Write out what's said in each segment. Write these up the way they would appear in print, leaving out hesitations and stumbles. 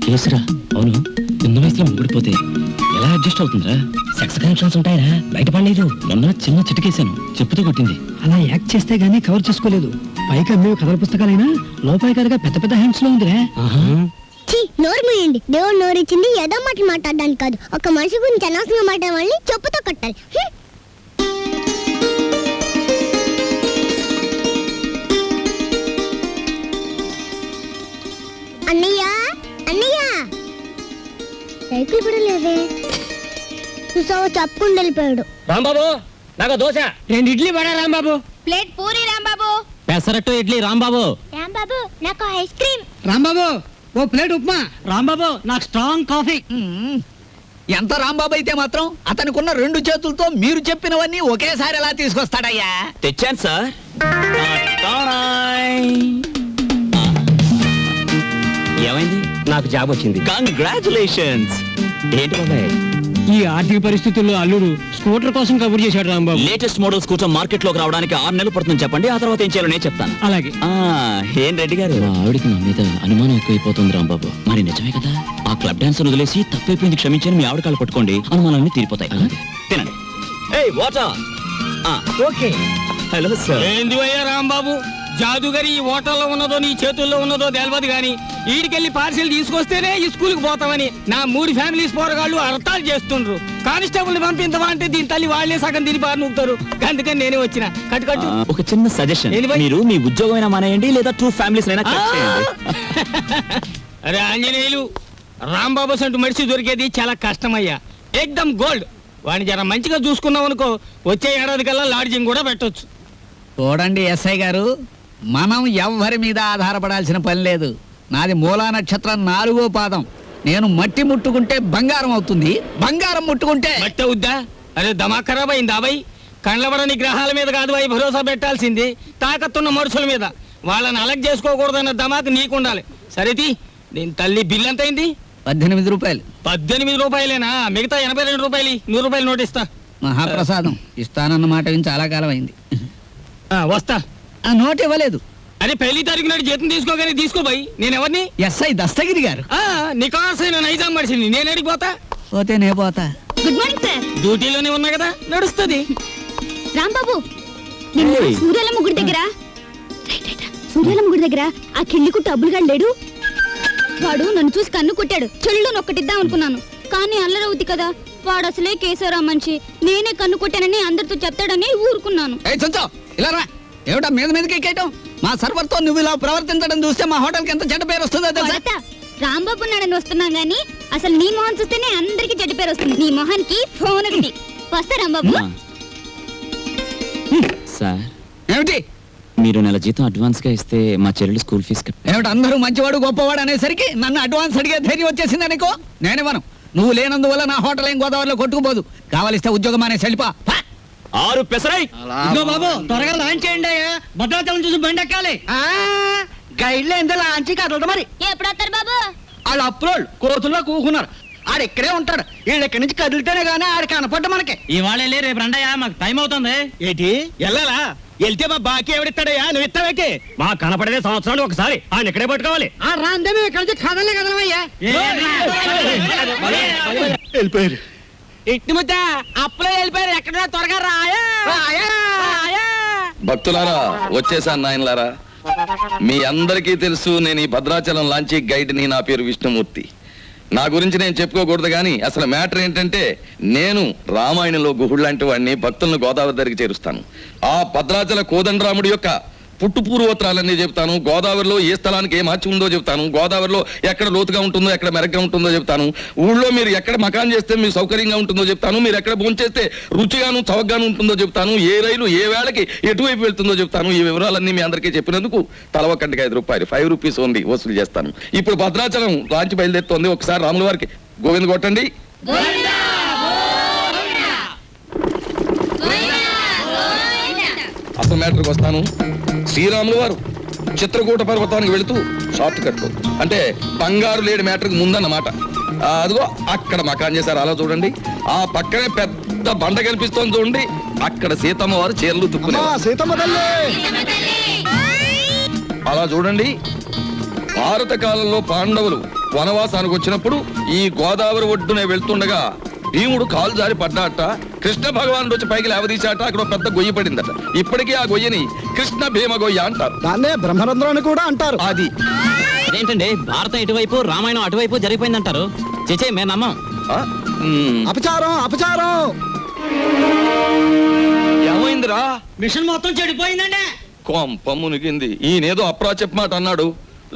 కేసురా. అవును, చిన్న వయసులో ముగ్గుడిపోతే ఎలా అడ్జస్ట్ అవుతుందిరా? సెక్స్ కనెక్షన్స్ ఉంటాయరా? బయటపడలేదు. మొన్న చిన్న చిటికేశాను, చెప్పుతో కొట్టింది. అలా యాక్ట్ చేస్తే గానీ కవర్ చేసుకోలేదు. పైకి అమ్మేవి కథల పుస్తకాలైనా లోపాయికారిగా పెద్ద పెద్ద హ్యాండ్స్ లో ఉందిరా. నోరు మూయండి. దేవుడు నోరు ఇచ్చింది ఏదో మాటలు మాట్లాడడానికి కాదు. ఒక మనిషి గురించి అనవసరంగా మాట్లాడే చెప్పుతో కొట్టాలి. అన్నయ్య అన్నయ్య, సైకిల్ కూడా లేవే. చూసావో చెప్పుకుండా వెళ్ళిపోయాడు. రాంబాబు, నాకు దోశ. 2 ఇడ్లీ పడా రాంబాబు. ప్లేట్ పూరి రాంబాబు. పెసరట్టు ఇడ్లీ రాంబాబు. రాంబాబు, నాకు ఐస్ క్రీమ్. రాంబాబు, ఓ ప్లేట్ ఉప్మా. రాంబాబు, నాకు స్ట్రాంగ్ కాఫీ. ఎంత రాంబాబు అయితే మాత్రం అతనికున్న 2 చేతులతో మీరు చెప్పినవన్నీ ఒకేసారి ఎలా తీసుకొస్తాడయ్యా? తెచ్చాను సార్. ఏమైంది? నాకు జాబ్ వచ్చింది. కంగ్రాచులేషన్స్. ఏంటి బాబాయ్? ఈ ఆర్థిక పరిస్థితుల్లో అల్లుడు స్కూటర్ కోసం కబుర్ చేశాడు రాంబాబు. లేటెస్ట్ మోడల్స్ కూర్చొని మార్కెట్ లోకి రావడానికి 6 నెలలు పడుతుంది చెప్పండి, ఆ తర్వాత ఏం చేయాలో నేను చెప్తాను. అలాగే. ఏం రెడ్డి గారు, మా ఆవిడికి నా మీద అనుమానం ఎక్కువైపోతుంది రాంబాబు. మరి నిజమే కదా? ఆ క్లబ్ డాన్స్ వదిలేసి తప్పైపోయింది క్షమించని మీ ఆవిడ కాళ్ళు పట్టుకోండి, అనుమానాలన్నీ తీరిపోతాయి. తినండి. ఏయ్ వాటర్. ఓకే. Hello sir. ఏంది అయ్యా రాంబాబు, జాదుగరి ఈ హోటల్లో ఉన్నదో నీ చేతుల్లో ఉన్నదో తెలియదు గాని ఈడికెళ్ళి పార్సిల్ తీసుకొస్తేనే ఈ స్కూల్కి పోతామని నా 3 ఫ్యామిలీస్ పోరగాళ్ళు అర్థాలు చేస్తుండ్రు. కానిస్టేబుల్ పంపించవా అంటే దీని తల్లి వాళ్ళే సగం తిని బారి నూపుతారు. అందుకని నేనే వచ్చిన. కట్టు ఒక చిన్న సజెషన్, మీరు మీ ఉద్యోగమైనా మానేయండి లేదా 2 ఫ్యామిలీస్ అయినా కట్ చేయండి. అరే ఆంజనేయులు, రాంబాబు సంటూ మనిషి దొరికేది చాలా కష్టమయ్యా. ఏకదమ్ గోల్డ్. వాడిని జర మంచిగా చూసుకున్నాం అనుకో, వచ్చే ఏడాది కల్లా లాడ్జింగ్ కూడా పెట్టొచ్చు. చూడండి ఎస్ఐ గారు, మనం ఎవ్వరి మీద ఆధారపడాల్సిన పని లేదు. నాది మూలా నక్షత్రం 4వ పాదం. నేను మట్టి ముట్టుకుంటే బంగారం అవుతుంది, బంగారం ముట్టుకుంటే మట్టి అవుద్దా? అరే దమా ఖరాబ్ అయిందా అబ్బాయి? కండ్లబడని గ్రహాల మీద కాదు అవి భరోసా పెట్టాల్సింది, తాకత్తున్న మనుషుల మీద. వాళ్ళని అలగ్ చేసుకోకూడదన్న దమాకు నీకుండాలి. సరేది, దీని తల్లి బిల్ ఎంత అయింది? 18 రూపాయలు. 18 రూపాయలేనా? మిగతా 82 రూపాయలు. 100 రూపాయలు నోట్ ఇస్తా. మహాప్రసాదం. ఇస్తానన్న మాట విని చాలా కాలం అయింది. వస్తా. ఆ నోట్ ఇవ్వలేదు. అరే పెళ్లి తారీఖు నాడు జీతం తీసుకోగానే తీసుకోబాయి. నేను ఎవరిని? ఎస్ఐ దస్తగిరి గారు. నికాసైన నైజాం మనిషిని. నేను అడిగిపోతా. పోతే నే పోతా. Good morning sir. డ్యూటీలోనే ఉన్నా కదా, నడుస్తుంది. రాంబాబు, సూర్యాలమ్మ గుడి దగ్గర ఆ కిళ్ళి కుట్టు అబ్బులుగా లేడు. వాడు నన్ను చూసి కన్ను కొట్టాడు. చెల్లు నొక్కటిద్దాం అనుకున్నాను, కానీ అల్లరవుద్ది కదా. వాడు అసలే కేశవరా మనిషి. నేనే కన్ను కొట్టానని అందరితో చెప్తాడని ఊరుకున్నాను. ఏమిటా మీద మీదకి ఎక్కేయటం? మా సర్వర్ తో నువ్వు ఇలా ప్రవర్తించడం చూస్తే మా హోటల్ కి ఎంత చెడ్డ పేరు వస్తుందో తెలుసా? రాంబాబు నాడని వస్తున్నాం గానీ అసలు నీ మొహం చూస్తేనే అందరికి చెడ్డ పేరు వస్తుంది. నీ మొహానికి ఫోన్ ఒకటి. వస్తా రాంబాబు. సార్, ఏమిటి? మీరు నెల జీతం అడ్వాన్స్ గా ఇస్తే మా చెల్లెలు స్కూల్ ఫీజు ఏమిటి అందరూ మంచివాడు గొప్పవాడు అనేసరికి నన్ను అడ్వాన్స్ అడిగే ధైర్యం వచ్చేసింది అనుకో. నేనేమను, నువ్వు లేనందువల్ల నా హోటల్ ఏం గోదావరిలో కొట్టుకుపోదు. కావలిస్తే ఉద్యోగం అనేసి వెళ్ళిపో. 6 పెసరై. బాబు, త్వరగా లాంచ్ చేయండి. భద్రాచలం చూసి బండి ఎక్కాలి. గైడ్లో ఎంత లాంచ్ కదలదు. మరి ఎప్పుడు వస్తారు బాబు? వాళ్ళు అప్రోళ్ళు కోతుల్లో కూకున్నారు. ఆడు ఇక్కడే ఉంటాడు. వీళ్ళు ఇక్కడి నుంచి కదిలితేనే గానీ ఆడు కనపడ్డ మనకి. ఇవాళ రేపు రండయ్యా, మాకు టైం అవుతుంది. ఏంటి వెళ్ళాలా? వెళ్తే మా బాకీ ఎవడిస్తాడయ్యా? నువ్వు ఇస్తావేకి? మా కనపడేదే సంవత్సరాలు ఒకసారి. ఆయన ఇక్కడే పట్టుకోవాలి. ఆ రాందే మేము ఇక్కడ నుంచి కదలే కదలమయ్యా. వెళ్ళిపోయారు. ఇట్టి ముద్ద అప్పులో వెళ్ళిపోయారు. ఎక్కడ త్వరగా రాయా. భక్తులారా, వచ్చేసాను నాయనలారా. మీ అందరికీ తెలుసు, నేను ఈ భద్రాచలం లాంచీ గైడ్ని. నా పేరు విష్ణుమూర్తి. నా గురించి నేను చెప్పుకోకూడదు కానీ అసలు మ్యాటర్ ఏంటంటే, నేను రామాయణంలో గుహుళ్ళంటి వాడిని. భక్తులను గోదావరి దగ్గరికి చేరుస్తాను. ఆ భద్రాచల కోదండరాముడి యొక్క పుట్టు పూర్వోత్తరాలన్నీ చెప్తాను. గోదావరిలో ఏ స్థలానికి ఏ మార్చి ఉందో చెప్తాను. గోదావరిలో ఎక్కడ లోతుగా ఉంటుందో, ఎక్కడ మెరగ్గా ఉంటుందో చెప్తాను. ఊళ్ళో మీరు ఎక్కడ మకాన్ చేస్తే మీకు సౌకర్యంగా ఉంటుందో చెప్తాను. మీరు ఎక్కడ భోంచేస్తే రుచిగాను చవకగాను ఉంటుందో చెప్తాను. ఏ రైలు ఏ వేళకి ఎటువైపు వెళ్తుందో చెప్తాను. ఈ వివరాలన్నీ మీ అందరికీ చెప్పినందుకు తల ఒక్కటికి 5 రూపాయలు, 5 రూపీస్ ఓన్లీ వసూలు చేస్తాను. ఇప్పుడు భద్రాచలం లాంచి బయలుదేరుతోంది. ఒకసారి రాముల వారికి గోవింద కొట్టండి. అసలు మ్యాటర్కి వస్తాను. శ్రీరాములు వారు చిత్రకూట పర్వతానికి వెళుతూ షార్ట్ కట్ లో, అంటే బంగారు లేడి మ్యాటర్కి ముందన్నమాట. అదిగో అక్కడ మకాన్ చేశారు. అలా చూడండి. ఆ పక్కనే పెద్ద బండ కనిపిస్తోంది చూడండి. అక్కడ సీతమ్మ వారు చీరలు తుక్కునేవారు. అలా చూడండి. భారత కాలంలో పాండవులు వనవాసానికి వచ్చినప్పుడు ఈ గోదావరి ఒడ్డునే వెళ్తుండగా భీముడు కాలు జారి పడ్డాట. కృష్ణ భగవానుడు వచ్చి పైకి లేవదీశాట. అక్కడ ఒక పెద్ద గొయ్యి పడిందట. ఇప్పటికీ ఆ గొయ్యని కృష్ణ భీమ గొయ్య అంటారు. దాన్నే బ్రహ్మరంధ్రం అని కూడా అంటారు. అది అదేంటండి భారతం ఇటువైపు రామాయణం అటువైపు జరిగిపోయిందంటారు? చేచే మేము నమ్మం. ఆ? ఉమ్. అపచారం అపచారం. ఏమైందిరా? మిషన్ మొత్తం చెడిపోయిందండి. కొంప మునిగింది. ఈయనేదో అప్రాచప్ మాట అన్నాడు,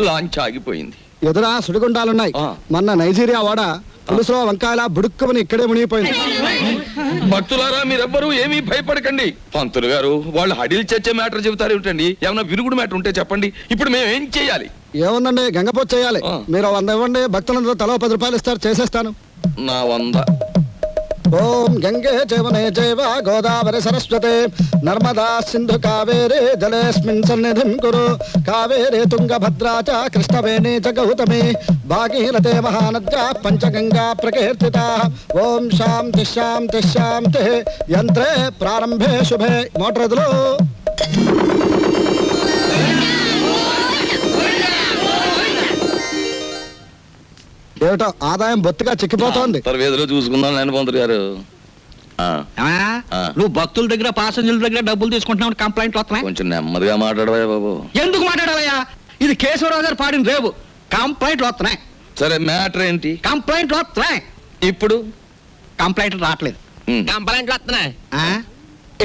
లాంచ్ ఆగిపోయింది. ఎదురా సుడిగుండాలున్నాయి. ఆ. మొన్న నైజీరియా వాడ పులుసులో వంకాయల బుడుక్కుమని ఇక్కడే మునిగిపోయింది. భక్తులారా, మీరెవ్వరూ ఏమీ భయపడకండి. పంతులు గారు వాళ్ళు హడిల్ చచ్చే మ్యాటర్ చెబుతారు ఏమిటండి? ఏమన్నా విరుగుడు మ్యాటర్ ఉంటే చెప్పండి. ఇప్పుడు మేము ఏం చేయాలి? ఏముందండి, గంగపోతు చేయాలి. ఆ. మీరు 100 ఇవ్వండి, భక్తులందరూ తలో 10 రూపాయలు ఇస్తారు, చేసేస్తాను. నా 100. ఓం గంగే జవనే జైవ గోదావరి సరస్వతే నర్మదా సింధు కావేరే జలేస్మిన్ సన్నిధిం కురు కావేరే తుంగభద్రా చ కృష్ణవేణి చ గౌతమి భాగీరథే మహానద్యా పంచగంగా ప్రకీర్తితా. ఓం శాంతి శాంతి శాంతి. యంత్రే ప్రారంభే శుభే. మోటార్ ఎదులు. ఏమిటో ఆదాయం బొత్తిగా చిక్కిపోతోంది. తర్వేదిలో చూసుకుందాం నేను పంతులు గారు. ఆ, ఆ. నువ్వు భక్తుల దగ్గర పాసెంజర్ల దగ్గర డబ్బులు తీసుకుంటున్నావు, కంప్లైంట్లు వస్తున్నాయి. కొంచెం నెమ్మదిగా మాట్లాడవా బాబు. ఎందుకు మాట్లాడాలయ్యా? ఇది కేశవరావు గారు పాడిన రేవు. కంప్లైంట్లు వస్తున్నాయి, సరే మ్యాటర్ ఏంటి కంప్లైంట్లు వస్తున్నాయి. ఇప్పుడు? కంప్లైంట్లు రావట్లేదు. ఉమ్. కంప్లైంట్లు వస్తున్నాయి, ఆ?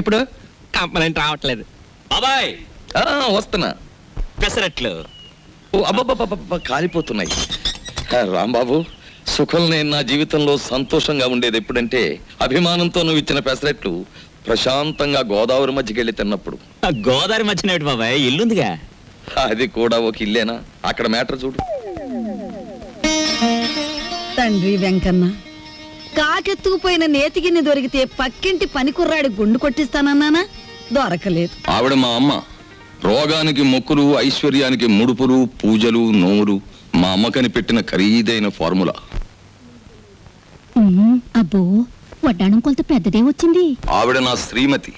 ఇప్పుడు కంప్లైంట్ రావట్లేదు. బాబాయ్ ఆ, వస్తున్నా. పెసరట్లు. ఓ అబ్బబ్బబ్బబ్బ, కాలిపోతున్నాయి. రాంబాబు, సుఖం నేను నా జీవితంలో సంతోషంగా ఉండేది ఎప్పుడంటే అభిమానంతో నువ్వు ఇచ్చిన పెసరెట్లు ప్రశాంతంగా గోదావరి మధ్యకి వెళ్ళి తిన్నప్పుడు. ఆ గోదావరి మధ్యన ఏమిటి బాబాయ్, ఇల్లుందిగా. అది కూడా ఒక ఇల్లేనా? అక్కడ మ్యాటర్ చూడు. తండ్రి వెంకన్న, కాకెత్తుకుపోయిన నేతిగిన్ని దొరికితే పక్కింటి పనికుర్రాడి గుండు కొట్టిస్తానన్నానా? దొరకలేదు. ఆవిడ మా అమ్మ. రోగానికి మొక్కులు, ఐశ్వర్యానికి ముడుపులు, పూజలు, నోములు మా అమ్మకని పెట్టిన ఖరీదైన ఫార్ములా. అబ్బో వడ్డాణం కొంత పెద్దదే వచ్చింది. ఆవిడ నా శ్రీమతి,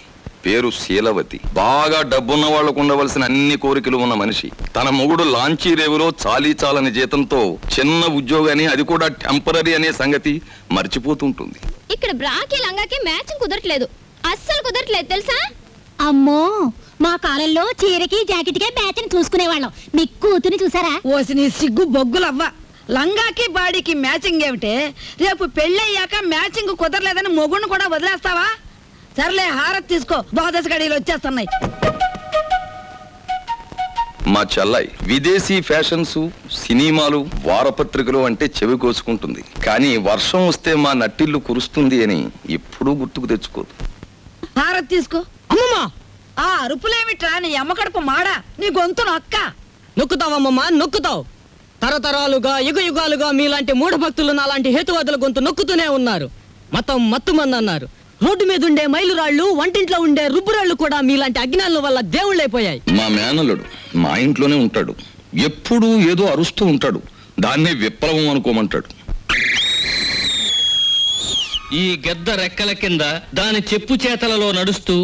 పేరు శీలవతి. బాగా డబ్బున్న వాళ్లకు ఉండవలసిన అన్ని కోరికలు ఉన్న మనిషి. తన మొగుడు లాంచీ రేవులో చాలీ చాలని జీతంతో చిన్న ఉద్యోగాన్ని, అది కూడా టెంపరరీ అనే సంగతి మర్చిపోతుంటుంది. ఇక్కడ బ్రాకి లంగాకి మ్యాచింగ్ కుదరట్లేదు, అస్సలు కుదరట్లేదు తెలుసా? అమ్మో మా కాలంలో చీరకి జాకెట్కే మ్యాచ్ని చూసుకునేవాళ్ళం. మీ కూతుని చూసారా? ఓసి నీ సిగ్గు బొగ్గులవ్వ. లంగాకి బాడీకి మ్యాచింగ్ ఏమిటే? రేపు పెళ్ళయ్యాక మ్యాచింగ్ కుదరలేదని మొగుణ్ణి కూడా వదిలేస్తావా? సర్లే, హారత్ తీసుకో, ద్వాదశ గడియలు వచ్చేస్తున్నాయి. మా చెల్లాయి విదేశీ ఫ్యాషన్స్, సినిమాలు, వారపత్రికలు అంటే చెవి కోసుకుంటుంది. కానీ వర్షం వస్తే మా నట్టిల్లు కురుస్తుంది అని ఎప్పుడూ గుర్తుకు తెచ్చుకోదు. హారత్ తీసుకో. అమ్మమ్మా, ఆ అరుపులేమిట్రా? నీ అమ్మ కడుపు మాడా, నీ గొంతు నొక్క. నొక్కుతావమ్మమ్మా, నొక్కుతావు. తరతరాలుగా యుగ యుగాలుగా మీలాంటి మూఢ భక్తులు నాలాంటి హేతువాదుల గొంతు నొక్కుతూనే ఉన్నారు. మతం మత్తుమంది అన్నారు. రోడ్డు మీద ఉండే మైలురాళ్ళు, వంటింట్లో ఉండే రుబ్బురాళ్ళు కూడా మీలాంటి అజ్ఞానుల వల్ల దేవుళ్ళైపోయాయి. మా మేనల్లుడు మా ఇంట్లోనే ఉంటాడు. ఎప్పుడూ ఏదో అరుస్తూ ఉంటాడు. దాన్నే విప్లవం అనుకోమంటాడు. ఈ గెద్ద రెక్కల కింద దాని చెప్పు చేతలలో నడుస్తూ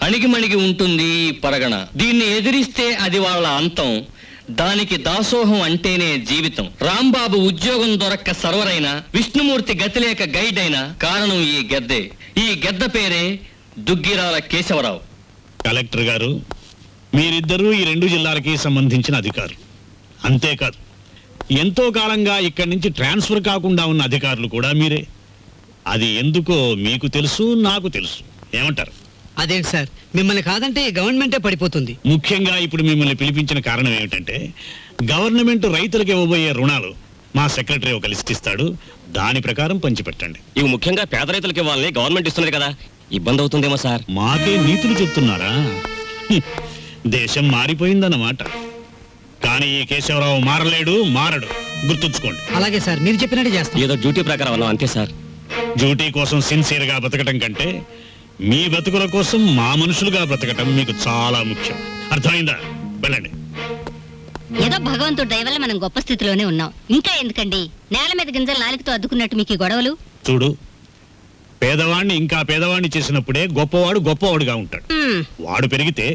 అణిగిమణిగి ఉంటుంది ఈ పరగణ. దీన్ని ఎదిరిస్తే అది వాళ్ళ అంతం. దానికి దాసోహం అంటేనే జీవితం. రాంబాబు ఉద్యోగం దొరక్క సర్వరైన, విష్ణుమూర్తి గతిలేక గైడ్ అయిన కారణం ఈ గెద్దే. ఈ గెద్ద పేరే దుగ్గిరాల కేశవరావు. కలెక్టర్ గారు, మీరిద్దరూ ఈ 2 జిల్లాలకి సంబంధించిన అధికారులు. అంతేకాదు, ఎంతో కాలంగా ఇక్కడి నుంచి ట్రాన్స్ఫర్ కాకుండా ఉన్న అధికారులు కూడా మీరే. అది ఎందుకో మీకు తెలుసు, నాకు తెలుసు. ఏమంటారు? అదేంటి సార్, మిమ్మల్ని కాదంటే గవర్నమెంటే పడిపోతుంది. ముఖ్యంగా ఇప్పుడు మిమ్మల్ని పిలిపించిన కారణం ఏమిటంటే, గవర్నమెంట్ రైతులకు ఇవ్వబోయే రుణాలు మా సెక్రటరీ ఒక లిస్ట్ ఇస్తాడు. దాని ప్రకారం పంచిపెట్టండి. ఇవి ముఖ్యంగా పేద రైతులకి వాళ్ళని గవర్నమెంట్ ఇస్తున్నది కదా, ఇబ్బంది అవుతుందేమో సార్. మాకే నీతులు చెప్తున్నారా? హ్మ్. దేశం మారిపోయిందన్నమాట. కానీ ఈ కేశవరావు మారలేడు, మారడు. గుర్తుంచుకోండి. అలాగే సార్, మీరు చెప్పినట్టు చేస్తాం. ఏదో డ్యూటీ ప్రకారం అన్నాం అంతే సార్. డ్యూటీ కోసం సిన్సియర్గా బతకటం కంటే మీ బతుకుల కోసం మా మనుషులుగా బ్రతకటం మీకు చాలా ముఖ్యం. అర్థమైందా? వెళ్ళండి. ఏదో భగవంతుడు దయ వల్ల మనం గొప్ప స్థితిలోనే ఉన్నాం. ఇంకా ఎందుకండి నేల మీద గింజలు నాలుగుతో అద్దుకున్నట్టు మీకు ఈ గొడవలు? చూడు, పేదవాణ్ణి ఇంకా పేదవాణ్ణి చేసినప్పుడే గొప్పవాడు గొప్పవాడుగా ఉంటాడు. వాడు పెరిగితే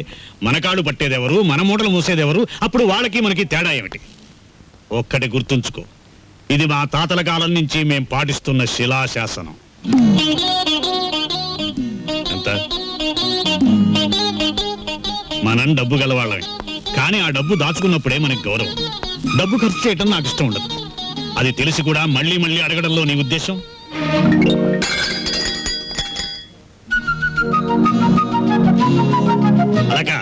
మనకాడు పట్టేదెవరు, మన మూటలు మూసేదెవరు? అప్పుడు వాళ్ళకి మనకి తేడా ఏమిటి? ఒక్కటి గుర్తుంచుకో, ఇది మా తాతల కాలం నుంచి మేం పాటిస్తున్న శిలాశాసనం. ఎంత? మనం డబ్బు గలవాళ్ళమే, కానీ ఆ డబ్బు దాచుకున్నప్పుడే మనకి గౌరవం. డబ్బు ఖర్చు చేయటం నాకు ఇష్టం ఉండదు. అది తెలిసి కూడా మళ్ళీ మళ్ళీ అడగడంలో నీ ఉద్దేశం? అలాగా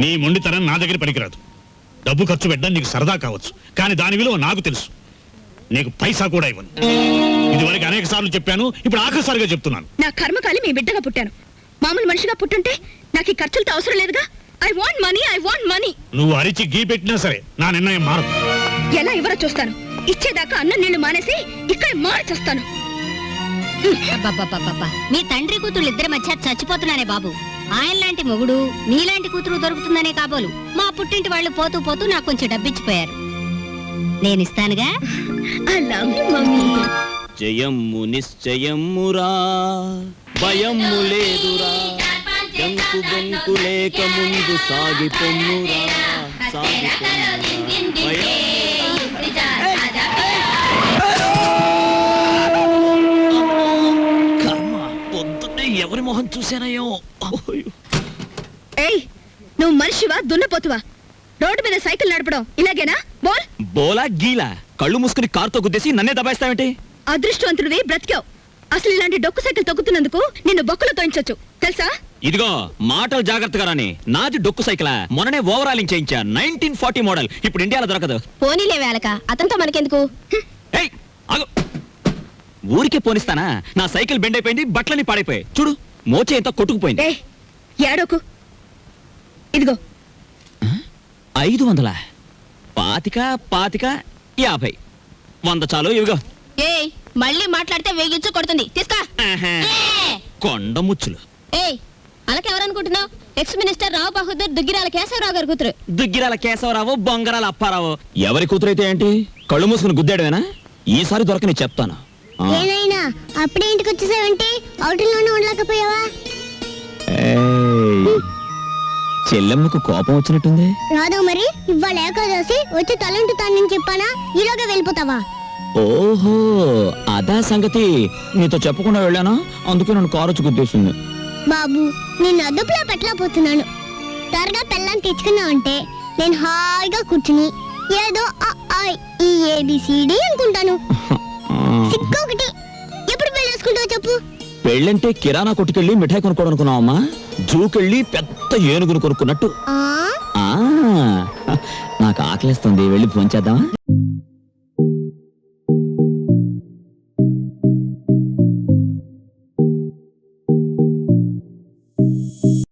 నీ మొండితనం నా దగ్గర పనికిరాదు. డబ్బు ఖర్చు పెట్టడం నీకు సరదా కావచ్చు, కానీ దాని విలువ నాకు తెలుసు. నీకు పైసా కూడా ఇవ్వను. ఇదివరకు అనేక సార్లు చెప్పాను, ఇప్పుడు ఆఖరిసారిగా చెప్తున్నాను. నా కర్మకాలి మీ బిడ్డగా పుట్టాను. మామూలు మనిషిగా పుట్టుంటే నాకు ఈ ఖర్చులతో అవసరం లేదుగా. I want money. నువ్వు అరిచి గీ పెట్టినా సరే నా నిర్ణయం మారదు. ఎలా ఇవ్వరో చూస్తాను. ఇచ్చేదాకా అన్నం నీళ్లు మానేసి ఇక్కడ మార్చేస్తాను. అబ్బబ్బబ్బబ్బబ్బా. మీ తండ్రి కూతురు ఇద్దరి మధ్య చచ్చిపోతున్నానే బాబు. ఆయన లాంటి మొగుడు నీలాంటి కూతురు దొరుకుతుందనే కాబోలు మా పుట్టింటి వాళ్ళు పోతూ పోతూ నాకు కొంచెం డబ్బిచ్చిపోయారు. నేనిస్తానుగా. జయమ్ము నిశ్చయమ్మురా, భయమ్ము లేదురా, జంకు బొంకు లేక ముందు సాగిపొమ్మురా, పొద్దున్నే ఎవరి మొహం చూసానయ్యో. ఏయ్, నువ్వు మనిషివా దున్నపోతువా? రోడ్డు మీద సైకిల్ నడపడం ఇలాగేనా? బోలా గీలా కళ్ళు మూసుకుని కారుతో గుద్దేసి నన్నే దబాయిస్తావేంటి? అదృష్టవంతుడివి, బ్రతికావు. అసలు ఇలాంటి డొక్కు సైకిల్ తొక్కుతున్నందుకు నిన్ను బొక్కలు తోయించొచ్చు తెలుసా? ఇదిగో మాటలు జాగ్రత్తగా రాని. నాది డొక్కు సైకిల్. మొన్ననే ఓవరాలింగ్ చేయించా. 1940 మోడల్. ఇప్పుడు ఇండియాలో దొరకదు. పోనీలే వేళక, అతనితో మనకెందుకు? ఏయ్, ఆగు. ఊరికే పోనిస్తానా? నా సైకిల్ బెండ్ అయిపోయింది, బట్టలని పాడైపోయాయి. చూడు, మోచే ఎంత కొట్టుకుపోయింది. ఏడోకు. ఇదిగో 500, 25, 50, 100 చాలు. ఇవిగో. ఏయ్, మళ్ళీ మాట్లాడితే వేగించు కొడుతుంది. తీసుకో. కొండ ముచ్చులు. ఏయ్, అలాకెవరనుకుంటున్నావు? ఎక్స్ మినిస్టర్ రావు బహదూర్ దుగ్గిరాల కేశవరావు గారి కూతురు. దుగ్గిరాల కేశవరావు, బొంగరాల అప్పారావు. ఎవరి కూతురైతే ఏంటి? కళ్ళు మూసుకుని గుద్దాడువేనా? ఈసారి దొరకని చెప్తాను. ఏనైనా అప్పుడే ఇంటికి వచ్చేసావంటే అవుటింగ్లోనే ఉండలేకపోయావా? చెల్లెమ్మకు కోపం వచ్చినట్టుంది. రాదు మరి, ఇవాళ ఏకాదశి వచ్చి తలంటుతానని చెప్పానా? ఈలోగా వెళ్ళిపోతావా? ఓహో, అదా సంగతి. నీతో చెప్పకుండా వెళ్ళానా? అందుకే నన్ను కారు గుద్దేసింది. బాబు, నేను అదుపులో పెట్టలేకపోతున్నాను. త్వరగా పెళ్ళాన్ని తెచ్చుకున్నావంటే నేను హాయిగా కూర్చుని ఏదో ఈ ABCD అనుకుంటాను. సిక్కొకటి. ఎప్పుడు పెళ్ళేసుకుంటావు చెప్పు? పెళ్ళంటే కిరాణా కొట్టుకెళ్ళి మిఠాయి కొనుక్కోవడం అనుకున్నావమ్మా? జూకెళ్ళి పెద్ద ఏనుగును కొనుక్కున్నట్టు. నాకు ఆకలిస్తుంది, వెళ్ళి ఫోన్ చేద్దామా?